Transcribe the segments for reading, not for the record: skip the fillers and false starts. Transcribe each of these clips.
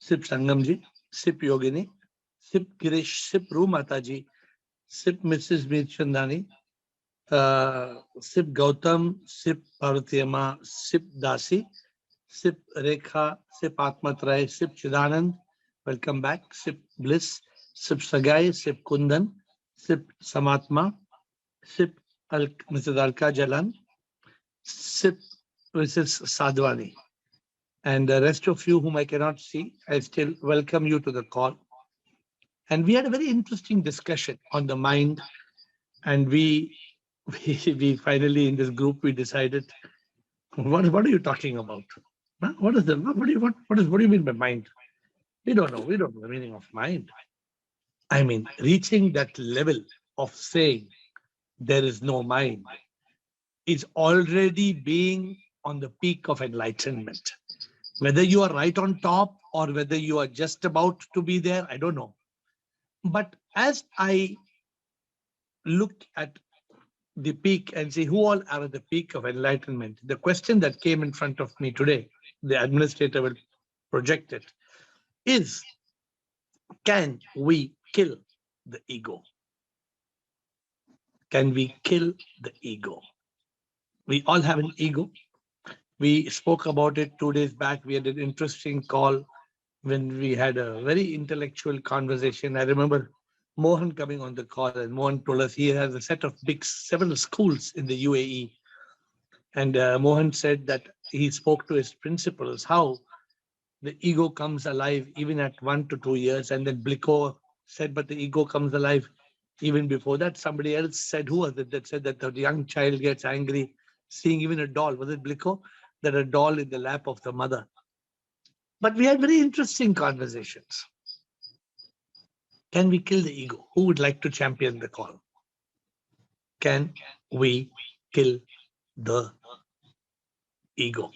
Sip Sangamji, Sip Yogini, Sip Girish, Sip Ru Mataji, Sip Mrs. Mirchandani, Sip Gautam, Sip Parvatiyama, Sip Dasi, Sip Rekha, Sip Atmatray, Sip Chidanand, welcome back, Sip Bliss, Sip Sagai, Sip Kundan, Sip Samatma, Sip Mrs. Alka Jalan, Sip Mrs. Sadwani. And the rest of you whom I cannot see, I still welcome you to the call. And we had a very interesting discussion on the mind. And we finally in this group, we decided, what are you talking about? Huh? What do you mean by mind? We don't know. We don't know the meaning of mind. I mean, reaching that level of saying there is no mind is already being on the peak of enlightenment. Whether you are right on top or whether you are just about to be there, I don't know. But as I look at the peak and see who all are at the peak of enlightenment, the question that came in front of me today, the administrator will project it, is, can we kill the ego? Can we kill the ego? We all have an ego. We spoke about it 2 days back. We had an interesting call when we had a very intellectual conversation. I remember Mohan coming on the call, and Mohan told us he has a set of several schools in the UAE. And Mohan said that he spoke to his principals how the ego comes alive even at 1 to 2 years. And then Bliko said, but the ego comes alive even before that. Somebody else said, who was it that said that the young child gets angry seeing even a doll? Was it Bliko? That a doll in the lap of the mother. But we had very interesting conversations. Can we kill the ego? Who would like to champion the call? Can we kill the ego?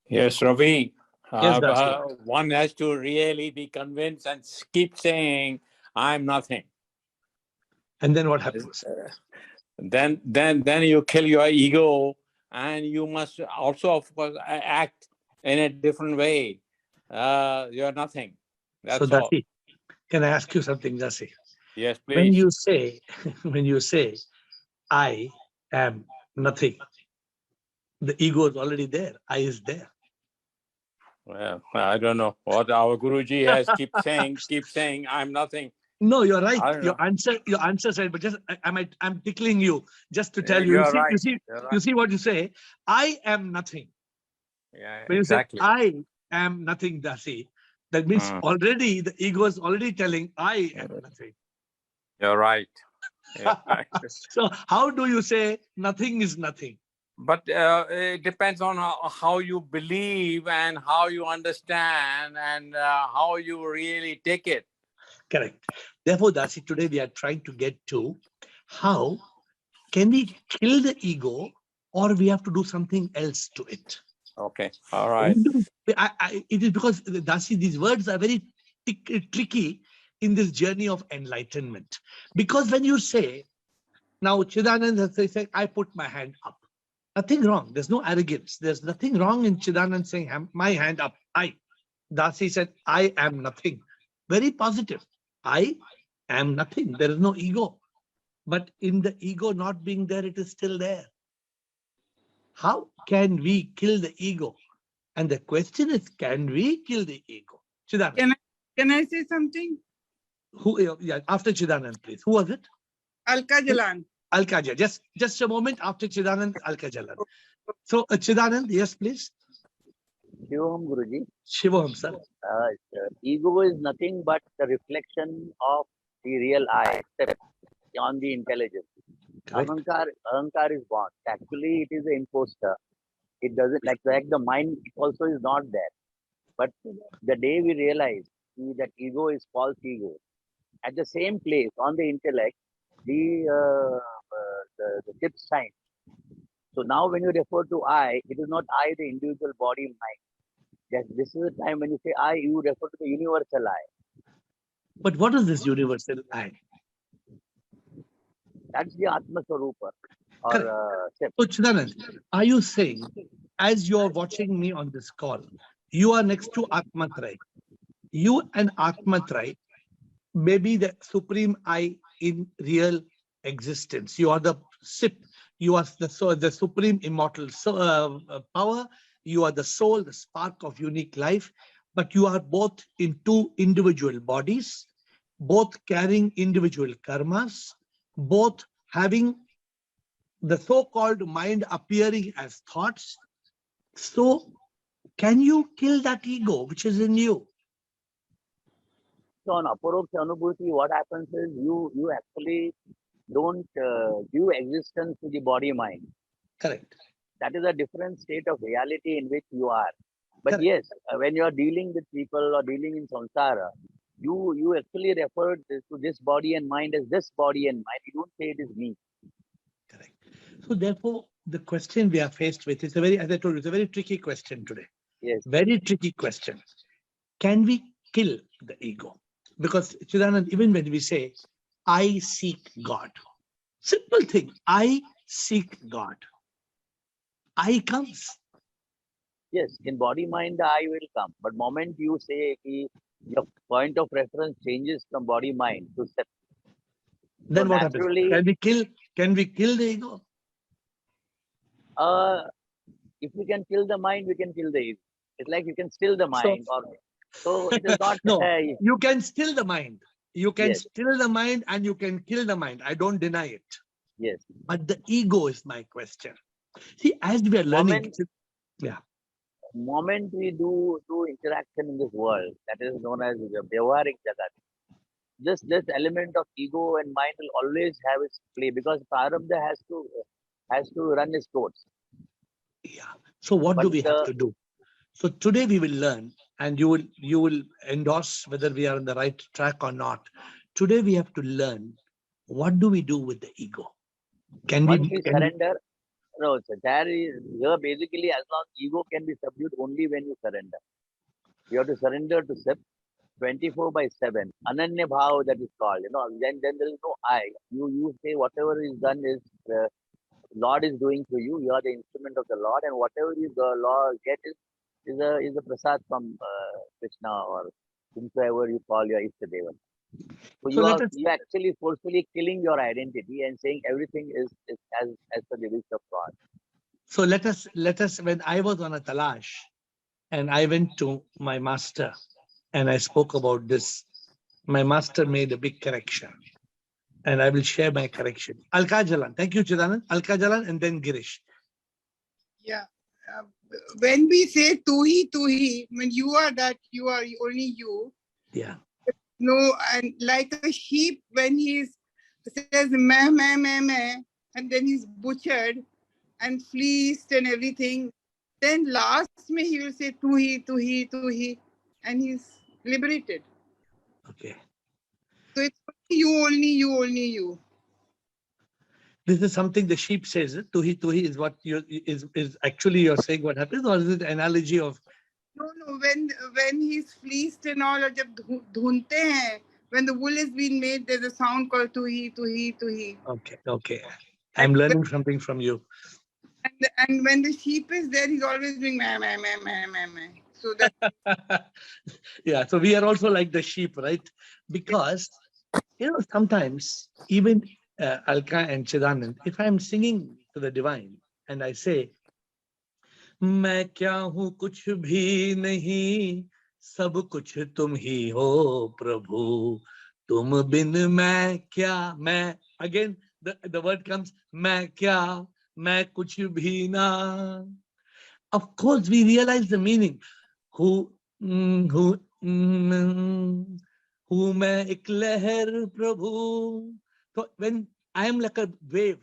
Yes, Ravi. Yes, one has to really be convinced and keep saying, I'm nothing. And then what happens? Then you kill your ego, and you must also, of course, act in a different way. You're nothing. That's so, all. Dasi, can I ask you something, Dasi? Yes, please. When you say, I am nothing, the ego is already there. I is there. Well, I don't know what our Guruji has keep saying, I'm nothing. No, you're right. Your answer said, but just I'm tickling you just to tell you. You see what you say. I am nothing. Yeah, when exactly. You say, I am nothing, Dasi, that means already the ego is already telling I am nothing. You're right. So how do you say nothing is nothing? But it depends on how you believe and how you understand and how you really take it. Correct. Therefore, Dasi, today we are trying to get to how can we kill the ego, or we have to do something else to it. Okay. All right. It is because, Dasi, these words are very tricky in this journey of enlightenment. Because when you say, now Chidanand has said, I put my hand up. Nothing wrong. There's no arrogance. There's nothing wrong in Chidanand saying, my hand up. Dasi said, I am nothing. Very positive. I am nothing. There is no ego. But in the ego not being there, it is still there. How can we kill the ego? And the question is, can we kill the ego? Chidanand. Can I say something? Yeah, after Chidanand, please. Who was it? Alka Jalan. Alka Jalan. Just a moment after Chidanand, Alka Jalan. So, Chidanand, yes, please. Shivam, Guruji. Shivam, sir. Ego is nothing but the reflection of the real I, except on the intelligence. Ahankar is born. Actually, it is an imposter. It doesn't, like the mind also is not there. But the day we realize that ego is false ego, at the same place on the intellect, the tips shine. So now when you refer to I, it is not I, the individual body mind. Yes, this is the time when you say I, you refer to the universal I. But what is this universal I? That's the Atma Swarupa. So, Chidanand, are you saying, as you're watching me on this call, you are next to Atmatray, You and Atmatrai may be the supreme I in real existence. You are the SIP. You are the supreme immortal power. You are the soul, the spark of unique life. But you are both in two individual bodies, both carrying individual karmas, both having the so-called mind appearing as thoughts. So can you kill that ego which is in you? So on Aparoksha Anubhuti, what happens is you actually don't give existence to the body mind. Correct. That is a different state of reality in which you are. But Correct. yes, when you are dealing with people or dealing in samsara, you actually refer to this body and mind as this body and mind. You don't say it is me. Correct. So therefore, the question we are faced with is a very, as I told you, it's a very tricky question today. Yes. Very tricky question. Can we kill the ego? Because Chidanand, even when we say, I seek God, simple thing, I seek God, I comes. Yes, in body mind the I will come. But moment you say your point of reference changes from body mind to self. Then So what happens? naturally, Can we kill the ego? if we can kill the mind, we can kill the ego. It's like you can still the So, mind, so it is not. no, you can still the mind. You can Yes. still the mind and you can kill the mind. I don't deny it. Yes. But the ego is my question. See, as we are learning, Moment we do interaction in this world, that is known as the Vyavaharik Jagat, this element of ego and mind will always have its play because Prarabdha has to run its course. Yeah. So what But do we have to do? So today we will learn, and you will endorse whether we are on the right track or not. Today we have to learn, what do we do with the ego? Once we surrender, no, sir, here basically as long ego can be subdued only when you surrender. You have to surrender to self 24/7. Ananya Bhav, that is called. Then there is no I. You say whatever is done is Lord is doing to you. You are the instrument of the Lord, and whatever you the Lord get is a prasad from Krishna or whomsoever you call your Ishtadeva. So you are actually forcefully killing your identity and saying everything is as per the wish of God. So let us. When I was on a talash, and I went to my master, and I spoke about this, my master made a big correction, and I will share my correction. Alka Jalan, thank you, Chidanand. Alka Jalan, and then Girish. Yeah. When we say tu hi, when you are that, you are only you. Yeah. No, and like a sheep, when he says meh, meh, meh, meh, and then he's butchered and fleeced and everything, then last may he will say tu hi, and he's liberated. Okay. So it's only you. This is something the sheep says. Tuhi is what you is actually you're saying what happens, or is it an analogy of? No, when he's fleeced and all, or jab dhunte hain, when the wool is being made, there's a sound called tuhi. Okay. I'm learning something from you. And when the sheep is there, he's always doing meh, meh, meh, meh, meh, meh. So that. Yeah, so we are also like the sheep, right? Because sometimes even Alka and Chidanand, if I'm singing to the divine and I say, मैं क्या हूँ कुछ भी नहीं, सब कुछ तुम ही हो प्रभु, तुम बिन मैं क्या, मैं, again the word comes, मैं क्या, मैं कुछ भी ना. Of course we realize the meaning. हूँ मैं एक लहर प्रभु. So when I am like a wave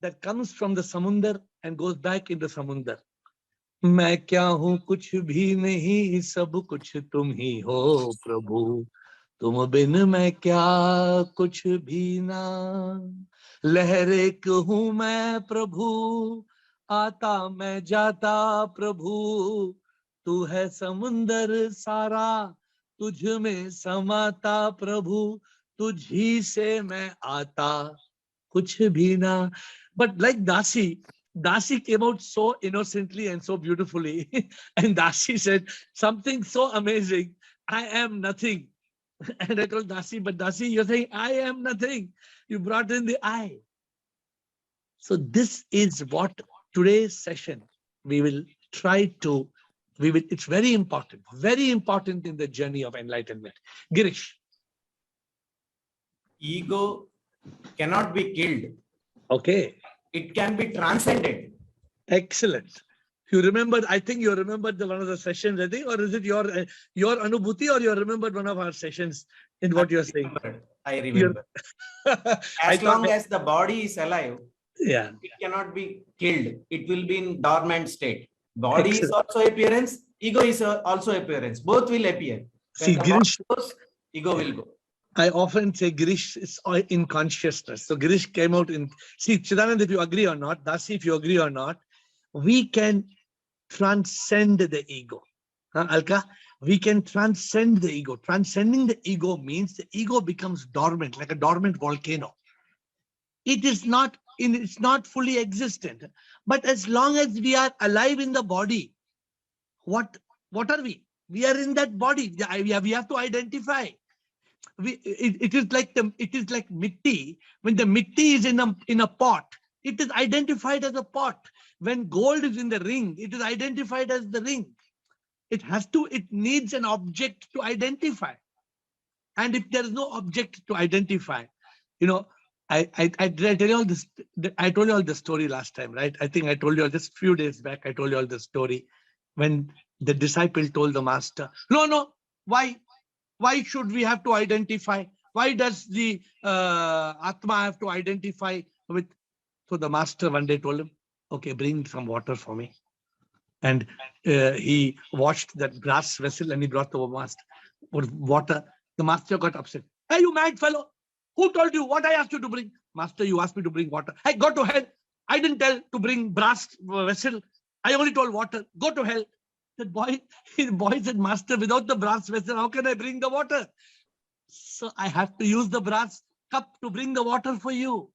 that comes from the samundar and goes back into samundar, मैं क्या हूँ कुछ भी नहीं, सब कुछ तुम ही हो प्रभु, तुम बिन मैं क्या कुछ भी ना. लहर एक हूँ मैं प्रभु, आता मैं जाता प्रभु, तू है समुंदर सारा, तुझ में समाता प्रभु, तुझ ही से मैं आता कुछ भी ना. But like Dasi came out so innocently and so beautifully. And Dasi said something so amazing. I am nothing. And I told Dasi, but Dasi, you're saying I am nothing. You brought in the I. So this is what today's session we will try to, it's very important in the journey of enlightenment. Girish. Ego cannot be killed. Okay. It can be transcended. Excellent. You remember, I think you remembered one of the sessions, I think, or is it your anubhuti, or you remembered one of our sessions in what you're saying? I remember. As long as the body is alive, yeah, it cannot be killed. It will be in dormant state. Body Excellent. is also appearance, ego is also appearance. Both will appear. When See, the Girish, body goes, ego will go. I often say Girish is in consciousness. So Girish came out in, see, Chidanand, if you agree or not, Dasi, if you agree or not, we can transcend the ego. Huh, Alka? We can transcend the ego. Transcending the ego means the ego becomes dormant, like a dormant volcano. It's not fully existent. But as long as we are alive in the body, what are we? We are in that body. We have to identify. It is like mitti. When the mitti is in a pot, it is identified as a pot. When gold is in the ring, it is identified as the ring. It needs an object to identify. And if there is no object to identify, I tell you all this. I told you all the story last time, right? I think I told you all just a few days back. I told you all the story when the disciple told the master, "No, why should we have to identify? Why does the Atma have to identify with?" So the master one day told him, "Okay, bring some water for me." And he washed that brass vessel and he brought the master water. The master got upset. "Hey, you mad fellow! Who told you what I asked you to bring?" "Master, you asked me to bring water." "Hey, go to hell. I didn't tell to bring brass vessel. I only told water. Go to hell." The boy said, "Master, without the brass vessel, how can I bring the water? So I have to use the brass cup to bring the water for you."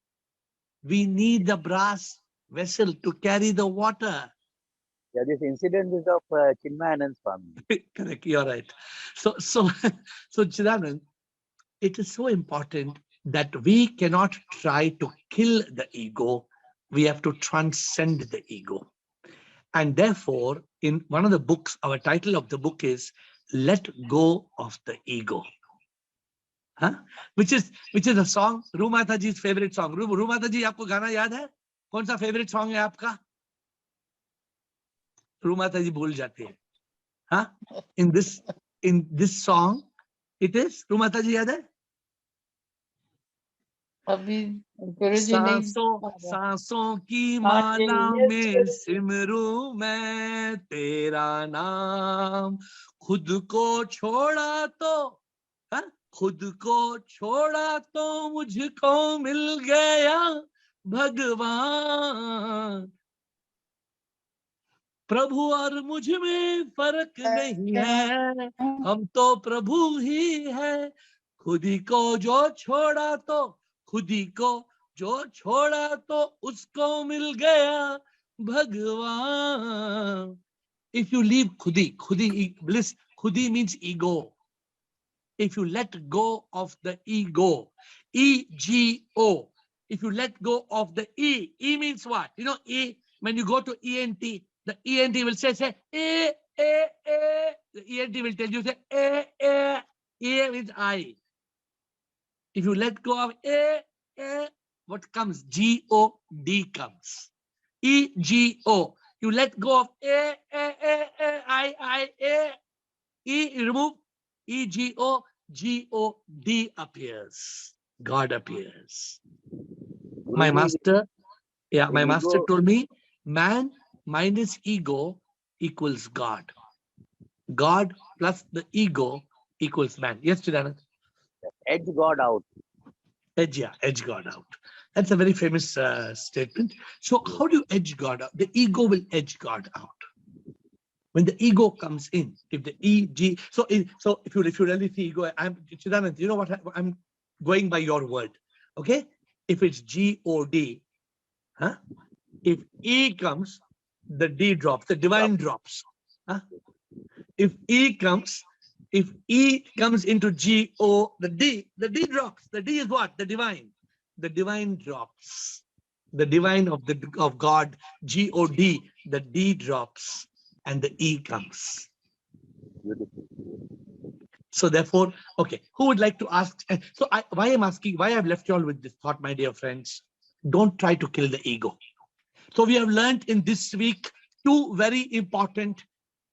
We need the brass vessel to carry the water. Yeah, this incident is of Chinmayanand Swami. Correct, you're right. So Chidanand, it is so important that we cannot try to kill the ego. We have to transcend the ego. And therefore, in one of the books, our title of the book is "Let Go of the Ego." Huh? Which is a song, Rumata ji's favorite song. Rumata ji, आपको गाना याद है? कौन सा favorite song है आपका? Rumata ji भूल जाती है. Huh? In this song, it is, Rumata ji याद है? अभी गुरुजी ने सांसों की माला में सिमरूं मैं तेरा नाम, खुद को छोड़ा तो मुझको मिल गया भगवान, प्रभु और मुझ में फर्क नहीं है, हम तो प्रभु ही है, खुद को जो छोड़ा तो उसको मिल गया भगवान. If you leave khudi bliss, khudi means ego. If you let go of the ego, ego, if you let go of the e means what? E, when you go to ENT, the ENT will say, e. The ENT will tell you, say, e means I. If you let go of a, what comes? G-O-D comes. E-G-O. You let go of a, I, a. E, you remove E-G-O, G-O-D appears. God appears. My master told me, man minus ego equals God. God plus the ego equals man. Yes, Chidanand? Edge God out. Edge God out. That's a very famous statement. So how do you edge God out? The ego will edge God out. When the ego comes in, if the E-G, so if you really see ego, Chidanand, you know what, I'm going by your word, okay? If it's G-O-D, huh? If E comes, the D drops, the divine drops. Huh? If E comes, If E comes into G-O, the D drops. The D is what? The divine. The divine drops. The divine of God, G-O-D, the D drops and the E comes. So therefore, okay, who would like to ask? So why I'm asking, why I've left you all with this thought, my dear friends, don't try to kill the ego. So we have learned in this week 2 very important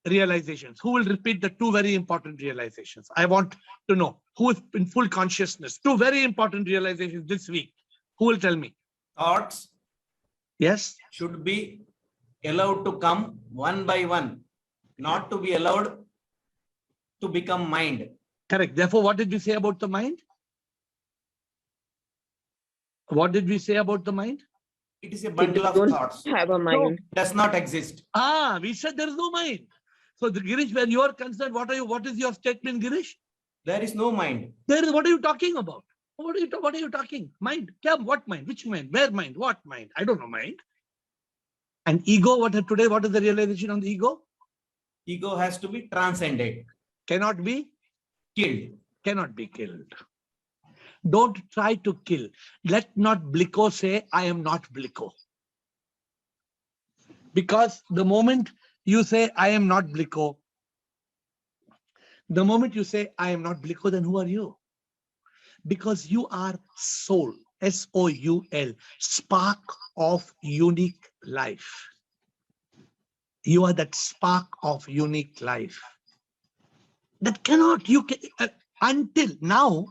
realizations. Who will repeat the 2 very important realizations? I want to know who is in full consciousness. 2 very important realizations this week. Who will tell me? Thoughts, yes, should be allowed to come one by one, not to be allowed to become mind. Correct. Therefore, what did we say about the mind? What did we say about the mind? It is a bundle of thoughts. Have a mind. Does not exist. We said there is no mind. So, Girish, when you are concerned, what is your statement, Girish? There is no mind. What are you talking about? What are you talking? Mind? What mind? Which mind? Where mind? What mind? I don't know mind. And ego, what is the realization on the ego? Ego has to be transcended. Cannot be killed. Cannot be killed. Don't try to kill. Let not Bliko say, I am not Bliko. Because the moment you say, I am not Bliko, then who are you? Because you are soul, S-O-U-L, spark of unique life. You are that spark of unique life. That cannot, until now,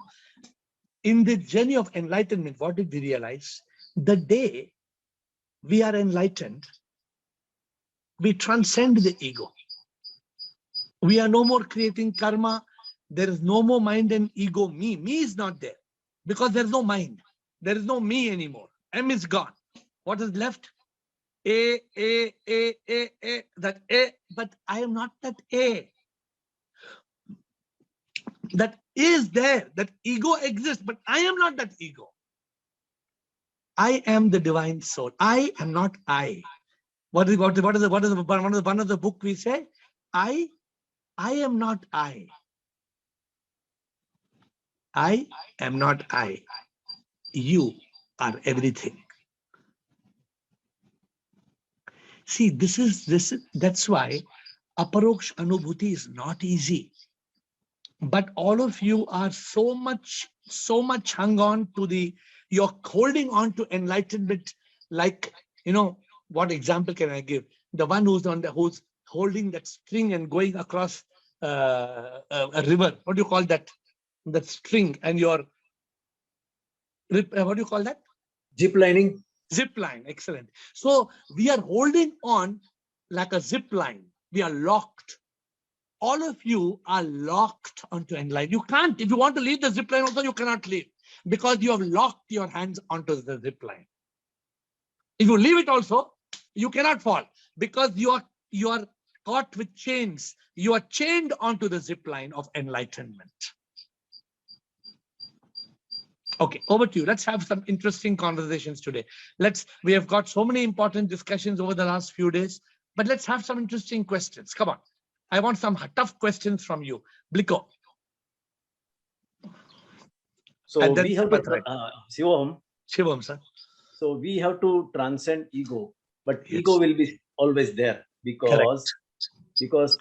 in the journey of enlightenment, what did we realize? The day we are enlightened, we transcend the ego. We are no more creating karma. There is no more mind and ego. Me is not there because there is no mind. There is no me anymore. M is gone. What is left? A, that A, but I am not that A. That is there, that ego exists, but I am not that ego. I am the divine soul. I am not I. What is one of the book we say? I am not I. I am not I. You are everything. See, that's why aparoksh anubhuti is not easy. But all of you are so much hung on to you're holding on to enlightenment. Like, what example can I give? The one who's holding that string and going across a river. What do you call that? That string and what do you call that? Zip lining. Zip line. Excellent. So we are holding on like a zip line. We are locked. All of you are locked onto enlightenment. You can't, if you want to leave the zip line also, you cannot leave because you have locked your hands onto the zip line. If you leave it also, you cannot fall because you are caught with chains. You are chained onto the zip line of enlightenment. Okay, over to you. Let's have some interesting conversations today. We have got so many important discussions over the last few days, but let's have some interesting questions. Come on. I want some tough questions from you. Bliko. So we have to, Shivam, sir. So we have to transcend ego, but Yes. ego will be always there because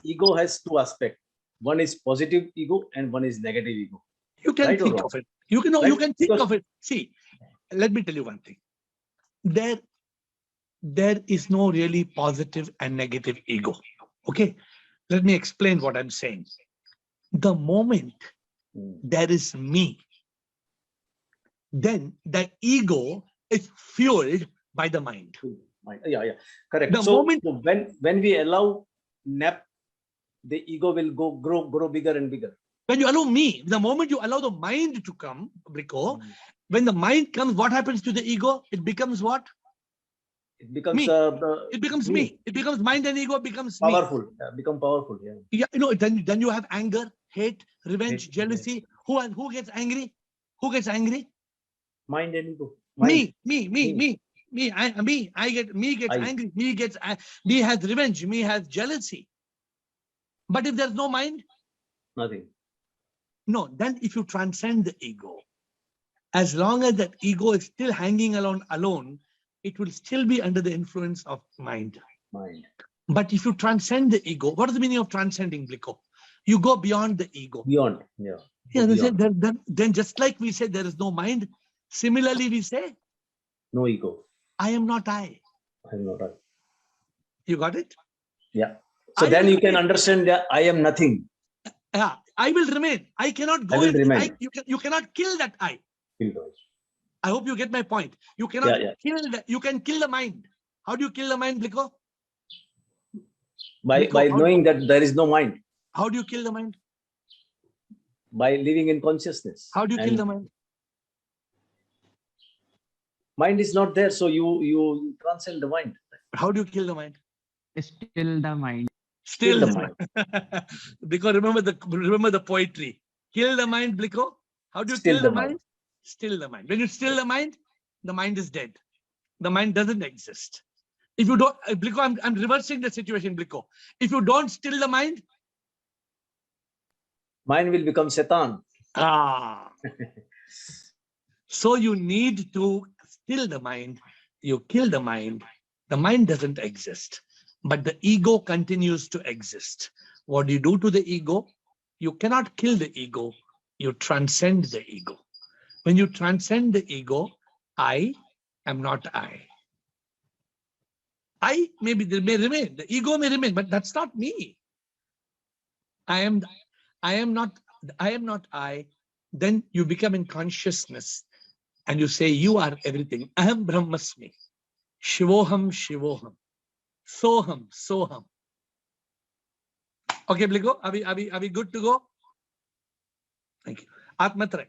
ego has 2 aspects. One is positive ego and one is negative ego. You can Right or think wrong? of it. You can think of it. See, let me tell you one thing. There is no really positive and negative ego. Okay? Let me explain what I'm saying. The moment there is me, then the ego is fueled by the mind. Yeah, correct. The So moment- when we allow nap, the ego will grow bigger and bigger. When you allow me, the moment you allow the mind to come, Bliko, when the mind comes, what happens to the ego? It becomes what? It becomes Me. It becomes me. It becomes mind and ego becomes powerful. Become powerful. Yeah. Yeah, then you have anger, hate, revenge, Hate, jealousy. Who gets angry? Who gets angry? Mind and ego. Mind. Me gets I. angry. Me has revenge. Me has jealousy. But if there's no mind, Nothing. No, then if you transcend the ego, as long as that ego is still hanging alone, it will still be under the influence of mind. Mind. But if you transcend the ego, what is the meaning of transcending, Bliko? You go beyond the ego. Beyond. Yeah. Yeah, they say Beyond. then just like we say there is no mind, similarly we say, No ego. I am not I. I am not I. You got it? Yeah. So I then will you can remain. understand that I am nothing. Yeah, I will remain. I cannot go. I will remain. You cannot kill that I. Kill those. I hope you get my point. You cannot Yeah. kill that. You can kill the mind. How do you kill the mind, Bliko? By knowing that there is no mind. How do you kill the mind? By living in consciousness. How do you kill the mind? Mind is not there, so you transcend the mind. How do you kill the mind? Still the mind. Still the the mind. mind. Because remember the poetry. Kill the mind, Bliko. How do you Still kill the the mind. mind? Still the mind. When you still the mind is dead. The mind doesn't exist. If you don't, Bliko, I'm reversing the situation, Bliko. If you don't still the mind, Mind will become Satan. So you need to still the mind. You kill the mind. The mind doesn't exist, but the ego continues to exist. What do you do to the ego? You cannot kill the ego. You transcend the ego. When you transcend the ego, I am not I. I may remain. The ego may remain, but that's not me. I am not I. Then you become in consciousness and you say, you are everything. Aham Brahmasmi. Shivoham Shivoham. Soham Soham. Okay, Bliko, are we good to go? Thank you. Atmatray.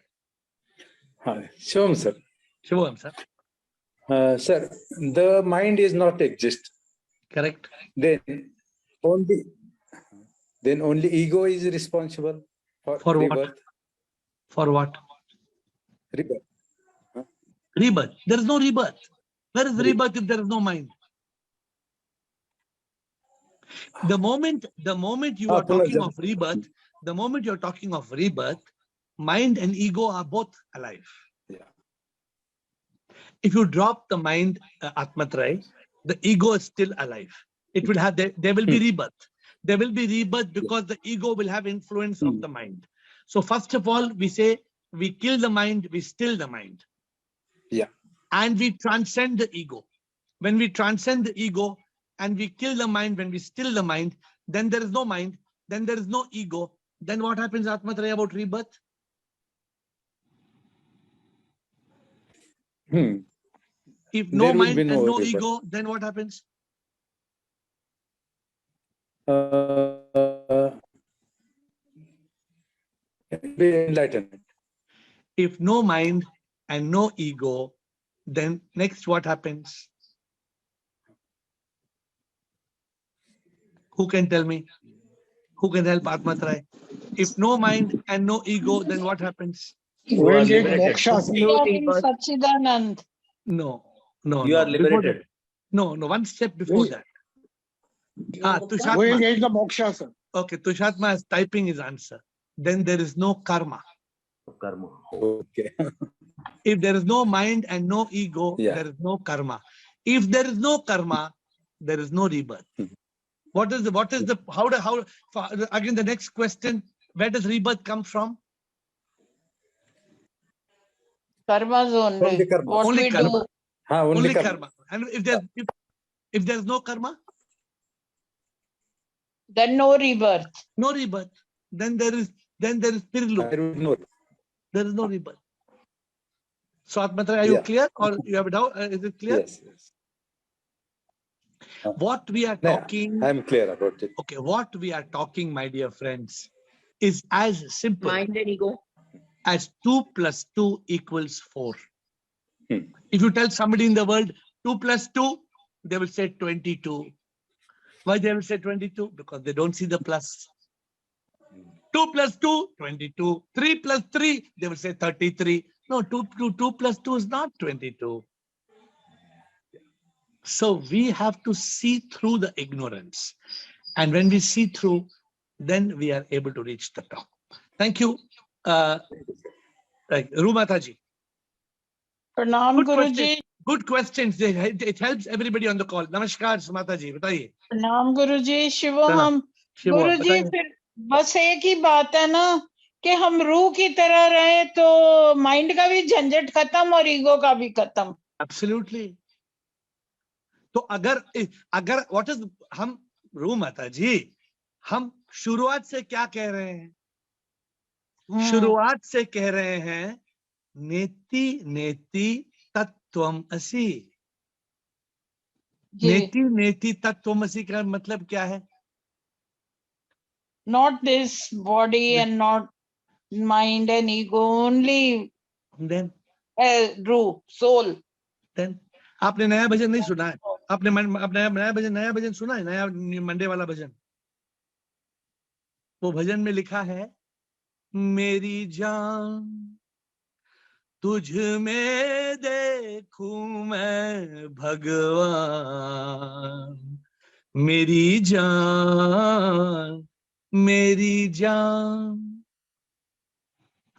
Hi, Shivam sir. Shivoham, sir. Sir, the mind is not exist. Correct. Then only ego is responsible for what? rebirth. For what? Rebirth. Rebirth. There is no rebirth. Where is rebirth if there is no mind? The moment you are talking of rebirth, mind and ego are both alive. Yeah. If you drop the mind, Atmatray, the ego is still alive. It will have there will be rebirth. There will be rebirth because the ego will have influence of the mind. So first of all, we say we kill the mind, we still the mind. Yeah. And we transcend the ego. When we transcend the ego and we kill the mind, when we still the mind, then there is no mind, then there is no ego. Then what happens, Atmatray, about rebirth? If no There will mind be and no no rebirth. ego, then what happens? Enlightenment. If no mind and no ego, then next what happens? Who can tell me? Who can help Atmatray? If no mind and no ego, then what happens? You are liberated. Satchidanand. No. You are liberated. No, one step before that. Tushatma. We'll get the moksha, sir. Okay, Tushatma is typing his answer. Then there is no karma. Karma. Okay. If there is no mind and no ego, there is no karma. If there is no karma, there is no rebirth. Again, the next question, where does rebirth come from? Karmas only. Only karma. What Only we karma. do. Only karma. And if there's no karma? Then no rebirth. No rebirth. Then there is Pirlu. There is no rebirth. So Atmatray, are you clear or you have a doubt? Is it clear? Yes. What we are talking. I am clear about it. Okay, what we are talking, my dear friends, is as simple Mind and ego. as 2 + 2 = 4. If you tell somebody in the world 2 + 2, they will say 22. Why they will say 22? Because they don't see the plus. 2 + 2, 22. 3 + 3, they will say 33. No, 2 + 2 is not 22. So we have to see through the ignorance. And when we see through, then we are able to reach the top. Thank you. Right, Rumata ji. प्रणाम Good Guru ji. question. Good questions. It helps everybody on the call. Namaskar, Sumata ji. बताइए. प्रणाम गुरु जी. शिवम प्रणाम. हम शिवम, गुरु जी बताइए. फिर बस एक ही बात है ना कि हम रूह की तरह रहे तो माइंड का भी झंझट खत्म और ईगो का भी खत्म. Absolutely. तो अगर व्हाट इज हम रूमाता जी, हम शुरुआत से क्या कह रहे हैं? शुरुआत से कह रहे हैं नेति नेति तत्वम असि. नेति नेति तत्वम असि का मतलब क्या है? Not this body and not mind and ego, only Then रूह, soul. then आपने नया भजन नहीं सुना है? आपने नया भजन सुना है? नया मंडे वाला भजन. वो भजन में लिखा है मेरी जान तुझ में देखूं मैं भगवान. मेरी जान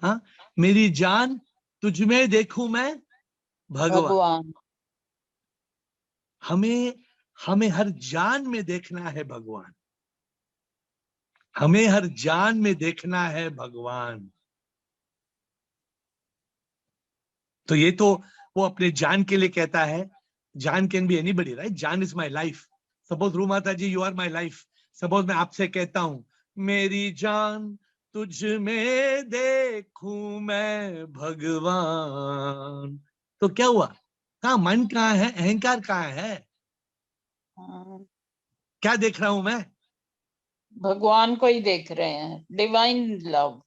हाँ, मेरी जान तुझ में देखूं मैं भगवान. हमें हर जान में देखना है भगवान. हमें हर जान में देखना है भगवान. तो ये तो वो अपने जान के लिए कहता है. जान कैन बी एनीबॉडी, राइट? जान इज माय लाइफ. सपोज रूमाता ji, you are my life. Suppose मैं आपसे कहता हूं मेरी जान तुझ में देखूं मैं भगवान, तो क्या हुआ? कहाँ मन कहाँ है? अहंकार कहाँ है? क्या देख रहा हूं मैं? भगवान को ही देख रहे हैं. Divine love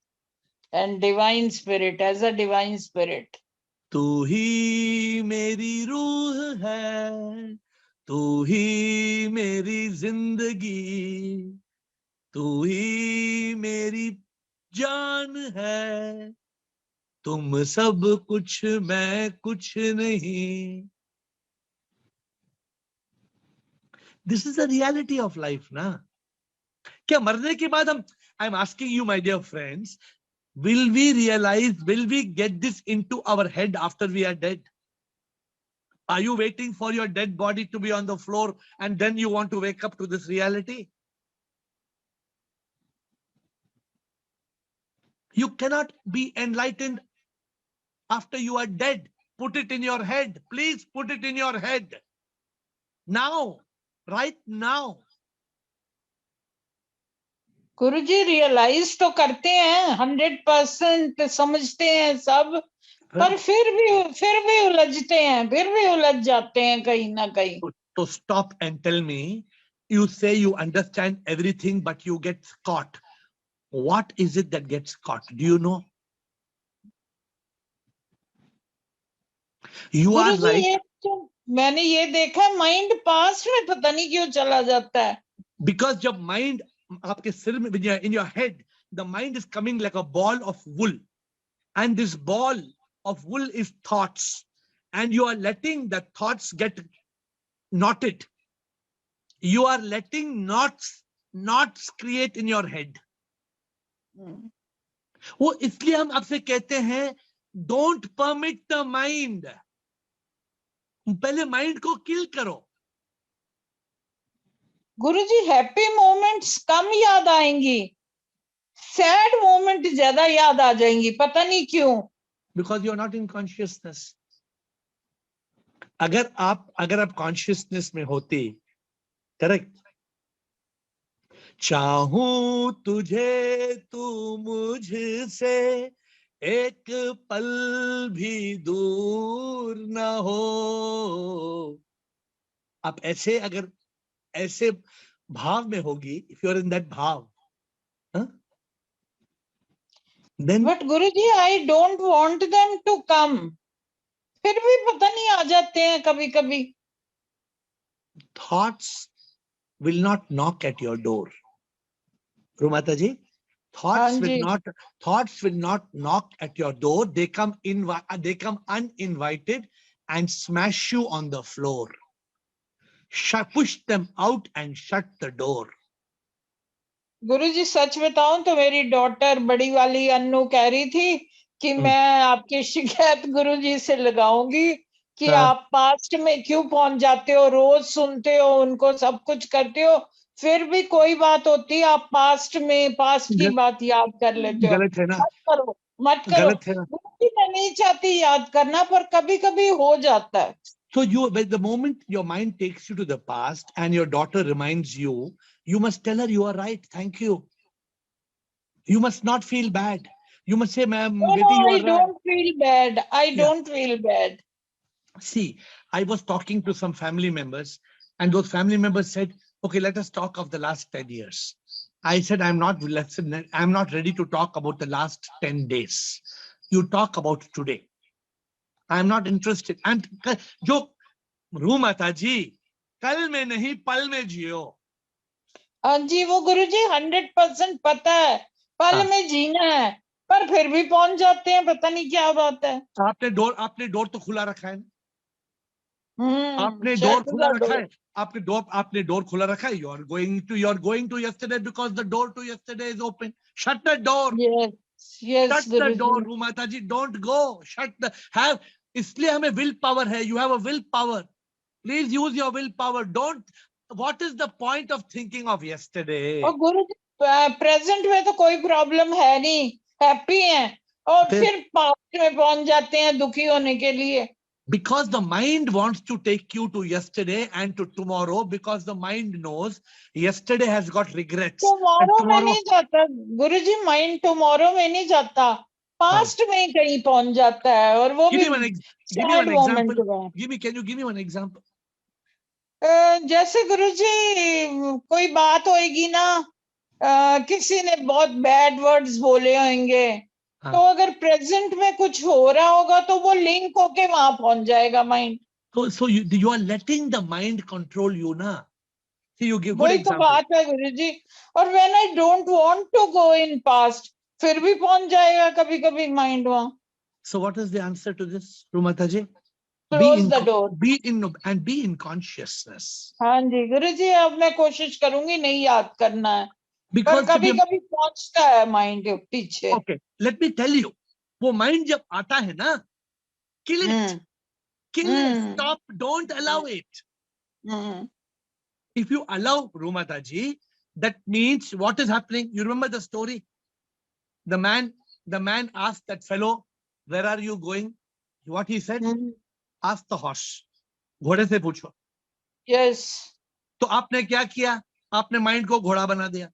and divine spirit, as a divine spirit. तू ही मेरी रूह है, तू ही मेरी जिंदगी, तू ही मेरी जान है, तुम सब कुछ मैं कुछ नहीं. This is the reality of life ना. क्या मरने के बाद हम, I am asking you my dear friends, will we realize, will we get this into our head after we are dead? Are you waiting for your dead body to be on the floor and then you want to wake up to this reality? You cannot be enlightened after you are dead. Put it in your head. Please put it in your head. Now, right now. Guru ji realise तो करते हैं, 100% समझते हैं सब, पर फिर भी उलझते हैं, फिर भी उलझ जाते हैं कहीं ना कहीं. So stop and tell me, you say you understand everything but you get caught. What is it that gets caught? Do you know? You are Guru ji right. तो मैंने ये देखा, माइंड पास में पता नहीं क्यों चला जाता है. Because जब mind आपके सिर में, in your head, the mind is coming like a ball of wool, and this ball of wool is thoughts, and you are letting the thoughts get knotted. You are letting knots create in your head. वो इसलिए हम आपसे कहते हैं don't permit the mind. पहले mind को किल करो. गुरुजी happy moments कम याद आएंगी, सैड मोमेंट ज्यादा याद आ जाएंगी, पता नहीं क्यों. Because you are not in consciousness. अगर आप कॉन्शियसनेस में होते, करेक्ट, चाहूं तुझे तू मुझसे एक पल भी दूर न हो. आप अगर ऐसे भाव में होगी, if you are in that भाव, then but Guruji I don't want them to come, फिर भी पता नहीं आ जाते हैं कभी कभी. thoughts will not knock at your door. Rumata ji, thoughts will not knock at your door. They come uninvited and smash you on the floor. Push them out and shut the door. गुरुजी सच बताऊं तो मेरी daughter बड़ी वाली अन्नू कह रही थी कि मैं आपकी शिकायत गुरुजी से लगाऊंगी कि हाँ। आप पास्ट में क्यों पहुंच जाते हो, रोज सुनते हो उनको, सब कुछ करते हो, फिर भी कोई बात होती है आप पास्ट की बात याद कर लेते हो। गलत है ना, मत करो, मत करो। गलत है ना। गुरुजी मैं नहीं चाहती याद करना, पर कभी कभी हो जाता है। So the moment your mind takes you to the past and your daughter reminds you, you must tell her you are right. Thank you. You must not feel bad. You must say, "Ma'am, No, Betty, you I are right." don't feel bad. I Yeah. don't feel bad. See, I was talking to some family members, and those family members said, "Okay, let us talk of the last 10 years." I said, I'm not ready to talk about the last 10 days. You talk about today. I'm not interested. And जो रू माता जी, कल में नहीं पल में जियो। हाँ जी, वो गुरुजी 100% पता है, पल हाँ। में जीना है, पर फिर भी पहुंच जाते हैं, पता नहीं क्या बात है। आपने डोर तो खुला रखा है ना, आपने shut डोर the खुला रखा door. है, आपने डोर खुला रखा है। You are going to yesterday because the door to yesterday is open. Shut the door. Yes, yes, Shut the door, गुरुजी। रू माता जी, don't go. Shut the have. इसलिए हमें will power है. You have a will power. Please use your will power. Don't. What is the point of thinking of yesterday? और गुरुजी present में तो कोई problem है नहीं, हैप्पी हैं, और फिर पास्ट में पहुंच जाते हैं दुखी होने के लिए। Because the mind wants to take you to yesterday and to tomorrow, because the mind knows yesterday has got regrets. And tomorrow में tomorrow, नहीं जाता गुरुजी, माइंड टुमारो में नहीं जाता, पास्ट में ही कहीं पहुंच जाता है, और वो give भी me one sad example. Moment में। Can you give me one example? जैसे गुरुजी कोई बात होएगी ना, किसी ने बहुत बैड वर्ड्स बोले होंगे, तो अगर प्रेजेंट में कुछ हो रहा होगा तो वो लिंक होके वहां पहुंच जाएगा mind. So you are letting the mind control you, na? See, you give good वही तो example. बात है गुरुजी। और when I don't want to go in past, फिर भी पहुंच जाएगा कभी कभी माइंड वहां। So what is the answer to this, Rumataji? Close the door. Be in consciousness. हाँ जी गुरुजी, अब मैं कोशिश करूंगी नहीं याद करना है, पर Because कभी कभी पहुंचता है माइंड पीछे। okay, let me tell you, वो mind जब आता है ना, kill it. Kill it. Stop. Don't allow it. If you allow, Rumataji, that means what is happening? You remember the story? The man asked that fellow, "Where are you going?" What he said? Ask the horse. घोड़े से पूछो। Yes. तो आपने क्या किया? आपने mind को घोड़ा बना दिया।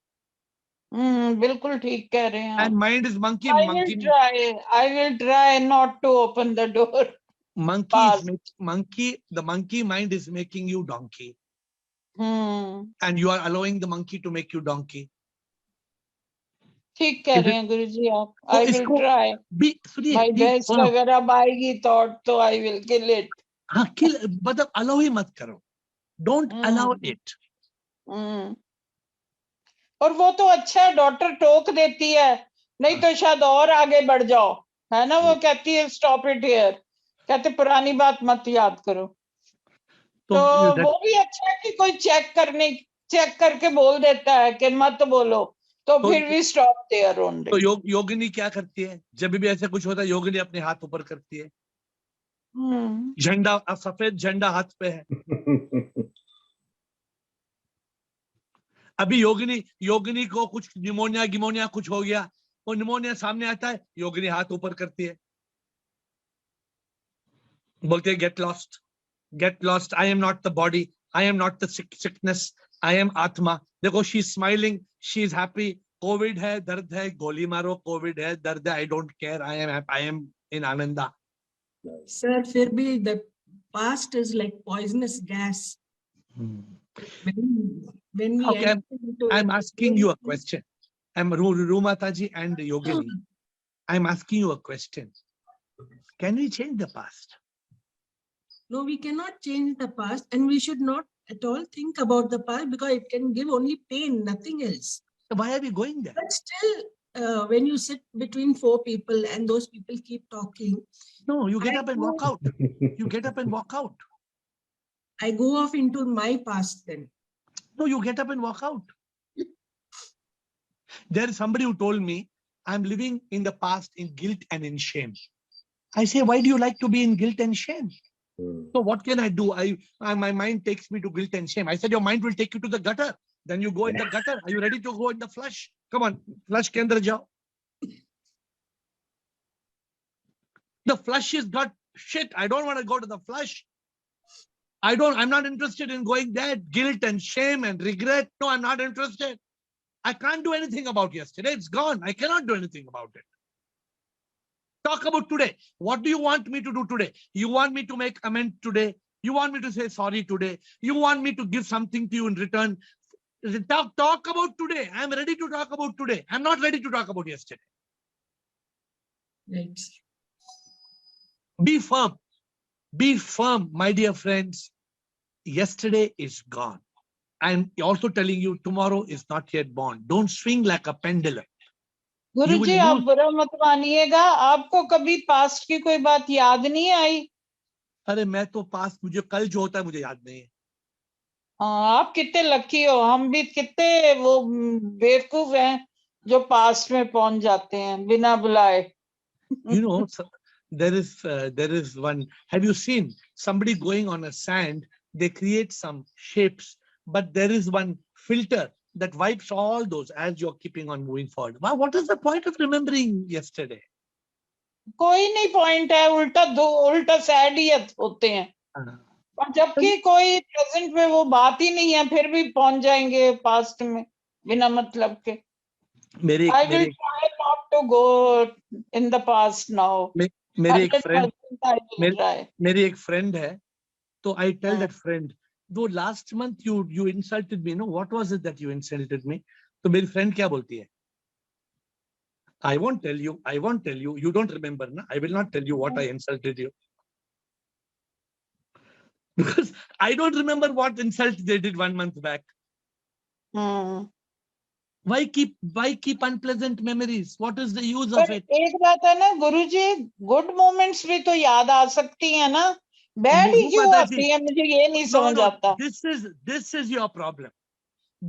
बिल्कुल ठीक कह रहे हैं। And mind is monkey. I will try not to open the door. The monkey mind is making you donkey. And you are allowing the monkey to make you donkey. ठीक कह रहे हैं गुरुजी आप। I will try. My best अगर अब आएगी thought तो I will kill it. हाँ, kill, मतलब allow ही मत करो. Don't allow it. और वो तो अच्छा डॉक्टर टोक देती है, नहीं तो शायद और आगे बढ़ जाओ, है ना। वो कहती है स्टॉप इट हियर, कहते पुरानी बात मत याद करो। तो वो भी अच्छा है कि कोई चेक करके बोल देता है कि मत बोलो, तो फिर भी स्टॉप देयर ओनली। तो योगिनी क्या करती है? जब भी ऐसा कुछ होता है, योगिनी अपने हाथ ऊपर करती है। झंडा, सफेद झंडा हाथ पे है। अभी योगिनी को कुछ निमोनिया कुछ हो गया, वो निमोनिया सामने आता है, योगिनी हाथ ऊपर करती है, बोलते हैं get lost, I am not the body, I am not the sickness, I am आत्मा। देखो, she is smiling, she is happy. Covid है, दर्द है, गोली मारो, कोविड है, दर्द है, I don't care, I am in Ananda. Sir फिर भी the past is like poisonous gas. When we okay, I'm asking you a question. I'm Rumataji and Yogini. I'm asking you a question. Can we change the past? No, we cannot change the past, and we should not at all think about the past because it can give only pain, nothing else. So why are we going there? But still, when you sit between four people and those people keep talking. No, you get up and walk out. You get up and walk out. I go off into my past then. No, you get up and walk out. There is somebody who told me, I'm living in the past in guilt and in shame. I say, why do you like to be in guilt and shame? So what can I do? My mind takes me to guilt and shame. I said, your mind will take you to the gutter. Then you go in the gutter. Are you ready to go in the flush? Come on, flush ke andar jao. The flush has got shit. I don't want to go to the flush. I'm not interested in going there. Guilt and shame and regret. No, I'm not interested. I can't do anything about yesterday. It's gone. I cannot do anything about it. Talk about today. What do you want me to do today? You want me to make amends today? You want me to say sorry today? You want me to give something to you in return? Talk about today. I'm ready to talk about today. I'm not ready to talk about yesterday. Right. Be firm. Be firm, my dear friends. Yesterday is gone. I'm also telling you, tomorrow is not yet born. Don't swing like a pendulum. गुरुजी आप बुरा मत मानिएगा, आपको कभी past की कोई बात याद नहीं आई? अरे मैं तो पास्ट, मुझे कल जो होता है मुझे याद नहीं है. आप कितने लकी हो, हम भी कितने वो बेवकूफ हैं जो पास्ट में पहुंच जाते हैं बिना बुलाए. You know, there is one. Have you seen somebody going on a sand? They create some shapes, but there is one filter that wipes all those as you're keeping on moving forward. Wow, what is the point of remembering yesterday? कोई नहीं point है, उल्टा sad ही होते हैं. और जबकि कोई present में वो बात ही नहीं है, फिर भी पहुंच जाएंगे पास्ट में बिना मतलब के. I will try not to go in the past now. मेरी एक friend है, तो I tell that friend, though last month you insulted me, no, what was it that you insulted me? तो मेरी friend क्या बोलती है? I won't tell you. You don't remember, na? I will not tell you what I insulted you. Because I don't remember what insult they did 1 month back. Why keep unpleasant memories? What is the use of it? एक बात है ना गुरुजी, good moments भी तो याद आ सकती है ना, बैड ही क्यों आती है, मुझे ये नहीं समझ आता. This is your problem.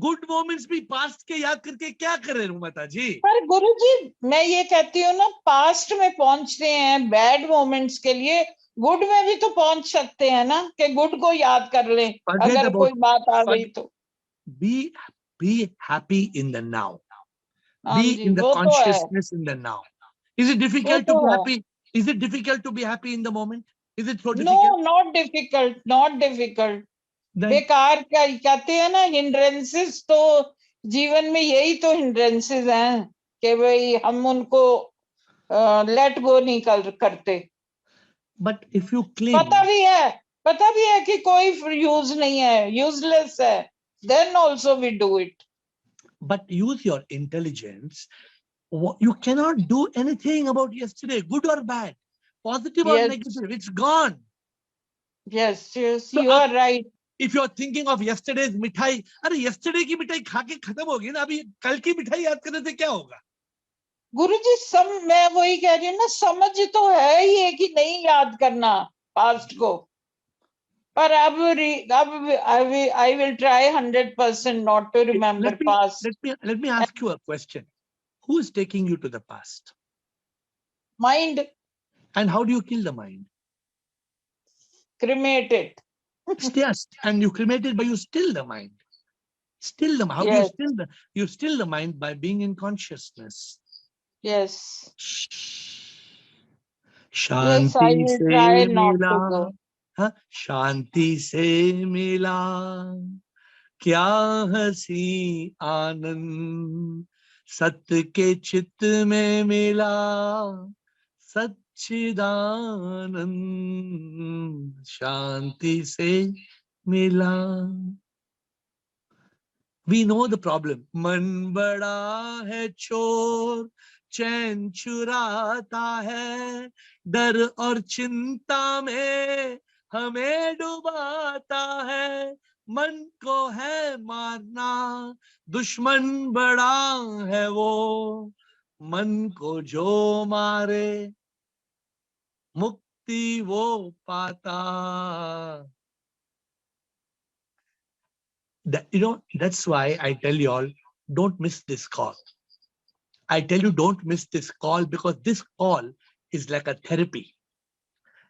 Good moments भी पास्ट के याद करके क्या कर रहे हो माता जी? पर गुरुजी मैं ये कहती हूँ ना, पास्ट में पहुंचते हैं बैड मोमेंट्स के लिए, गुड में भी तो पहुंच सकते हैं ना, कि गुड को याद कर लें अगर कोई बात आ गई तो. Be happy in the now. Be in the consciousness in the now. Is it difficult to be happy? Is it difficult to be happy in the moment? Is it so difficult? No, not difficult. Not difficult. बेकार क्या कहते हैं ना, hindrances तो जीवन में यही तो हिंड्रेंसेस हैं कि भाई हम उनको लेट गो नहीं करते. But if you cling, पता भी है कि कोई यूज नहीं है, यूजलेस है, then also we do it. But use your intelligence. You cannot do anything about yesterday, good or bad, positive or negative. It's gone. Yes, so you are right. If you are thinking of yesterday's मिठाई, अरे yesterday की मिठाई खा के खत्म होगी ना, अभी कल की मिठाई याद करने से क्या होगा? गुरुजी मैं वही कह रही हूँ ना, समझ तो है ही है कि नहीं याद करना पास्ट को, पर अब I will try 100% not to remember past. Let me ask you a question. Who is taking you to the past? Mind. And how do you kill the mind? Cremate it. Yes, and you cremate it, but you still the mind. Still the mind. How do you still you still the mind? By being in consciousness. Yes. Shanti se mila. Shanti se mila. Kya hasi anand. सत के चित्त में मिला सच्चिदानंद शांति से मिला. We know the problem. मन बड़ा है चोर चैन चुराता है, डर और चिंता में हमें डुबाता है. मन को है मारना, दुश्मन बड़ा है वो, मन को जो मारे मुक्ति वो पाता. That's why I tell you all, don't miss this call. I tell you, don't miss this call, because this call is like a therapy.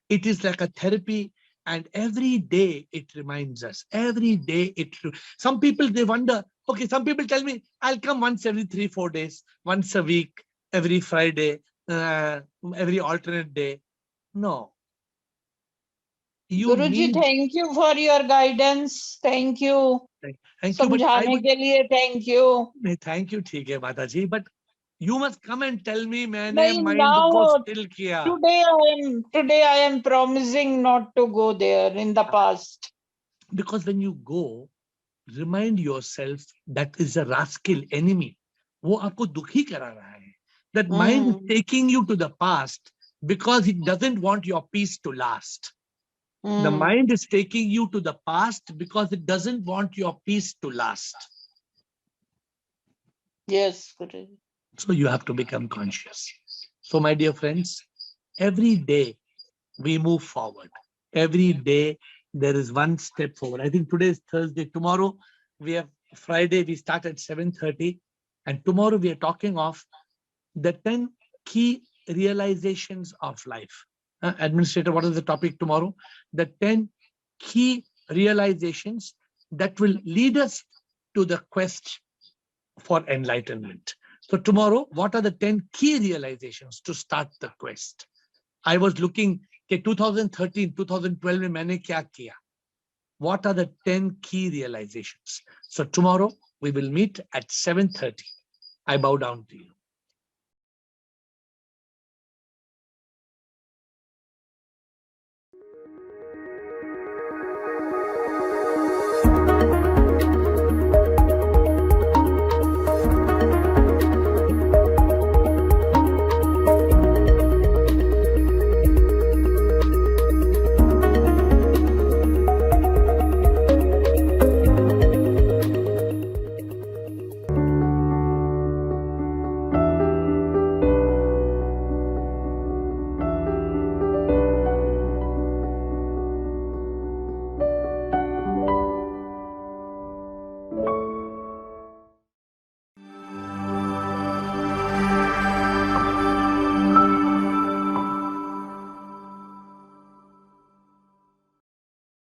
It is like a therapy, and every day it reminds us. Every day some people, they wonder, okay, some people tell me, I'll come once every 3-4 days, once a week, every Friday, every alternate day. No. You Guruji, need. thank you for your guidance. Thank you. Thank you, but I समझाने would, के लिए thank you. thank you, ठीक है माता जी, but you must come and tell me, मैंने नहीं, mind को now still किया. today I am promising not to go there in the past. Because when you go, remind yourself that is a rascal enemy. वो आपको दुखी करा रहा है. That mind is taking you to the past because it doesn't want your peace to last. The mind is taking you to the past because it doesn't want your peace to last. Yes, Guruji. So you have to become conscious. So my dear friends, every day we move forward. Every day there is one step forward. I think today is Thursday. Tomorrow we have Friday. We start at 7:30. And tomorrow we are talking of the 10 key realizations of life. Administrator, what is the topic tomorrow? The 10 key realizations that will lead us to the quest for enlightenment. So tomorrow, what are the 10 key realizations to start the quest? I was looking at 2013, 2012 में मैंने क्या किया? What are the 10 key realizations? So tomorrow we will meet at 7:30. I bow down to you.